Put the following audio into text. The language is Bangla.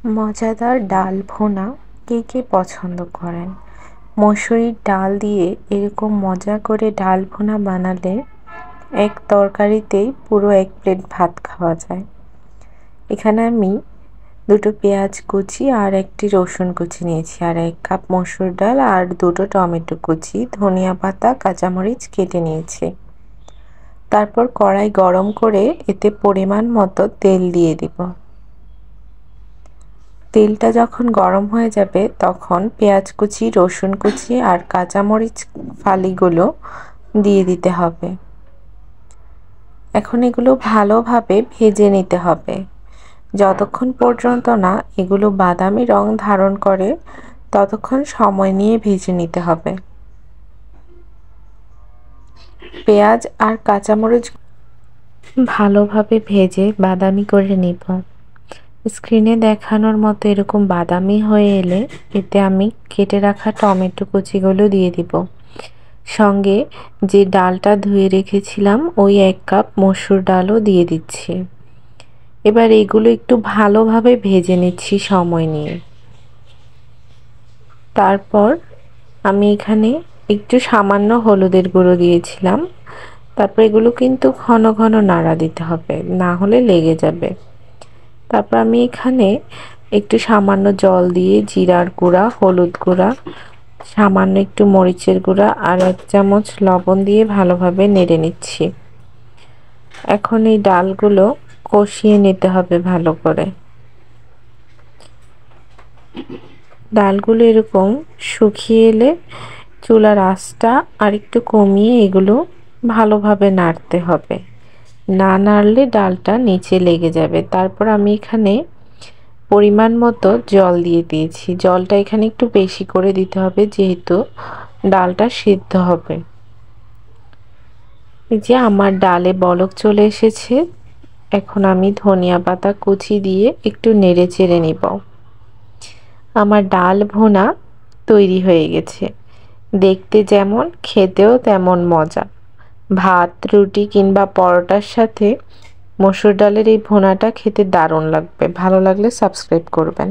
মজাদার ডাল ভুনা কে কে পছন্দ করেন? মসুরির ডাল দিয়ে এরকম মজা করে ডাল ভুনা বানালে এক তরকারিতেই পুরো এক প্লেট ভাত খাওয়া যায়। এখানে আমি দুটো পেঁয়াজ কুচি আর একটি রসুন কুচি নিয়েছি, আর 1 কাপ মসুর ডাল আর দুটো টমেটো কুচি, ধনিয়া পাতা, কাঁচামরিচ কেটে নিয়েছি। তারপর কড়াই গরম করে এতে পরিমাণ মতো তেল দিয়ে দিব। তেলটা যখন গরম হয়ে যাবে তখন পেঁয়াজ কুচি, রসুন কুচি আর কাঁচামরিচ ফালিগুলো দিয়ে দিতে হবে। এখন এগুলো ভালোভাবে ভেজে নিতে হবে যতক্ষণ পর্যন্ত না এগুলো বাদামি রং ধারণ করে, ততক্ষণ সময় নিয়ে ভেজে নিতে হবে। পেঁয়াজ আর কাঁচামরিচ ভালোভাবে ভেজে বাদামি করে নিব। স্ক্রিনে দেখানোর মতো এরকম বাদামি হয়ে এলে এতে আমি কেটে রাখা টমেটো কুচিগুলো দিয়ে দিব। সঙ্গে যে ডালটা ধুয়ে রেখেছিলাম ওই 1 কাপ মসুর ডালও দিয়ে দিচ্ছি। এবার এগুলো একটু ভালোভাবে ভেজে নিচ্ছি সময় নিয়ে। তারপর আমি এখানে একটু সামান্য হলুদের গুঁড়ো দিয়েছিলাম। তারপর এগুলো কিন্তু ঘন ঘন নাড়া দিতে হবে, না হলে লেগে যাবে। তারপর আমি এখানে একটু সামান্য জল দিয়ে জিরার গুঁড়া, হলুদ গুঁড়া, সামান্য একটু মরিচের গুঁড়া আর 1 চামচ লবণ দিয়ে ভালোভাবে নেড়ে নিচ্ছি। এখন এই ডালগুলো কষিয়ে নিতে হবে ভালো করে। ডালগুলো এরকম শুকিয়ে এলে চুলার আঁচটা আর একটু কমিয়ে এগুলো ভালোভাবে নাড়তে হবে, না নাড়লে ডালটা নিচে লেগে যাবে। তারপর আমি এখানে পরিমাণ মতো জল দিয়ে দিয়েছি। জলটা এখানে একটু বেশি করে দিতে হবে যেহেতু ডালটা সিদ্ধ হবে। এই যে আমার ডালে বলক চলে এসেছে, এখন আমি ধনিয়া পাতা কুচি দিয়ে একটু নেড়ে চেড়ে নিব। আমার ডাল ভুনা তৈরি হয়ে গেছে। দেখতে যেমন, খেতেও তেমন মজা। ভাত, রুটি কিংবা পরোটার সাথে মসুর ডালের এই ভুনাটা খেতে দারুণ লাগবে। ভালো লাগলে সাবস্ক্রাইব করবেন।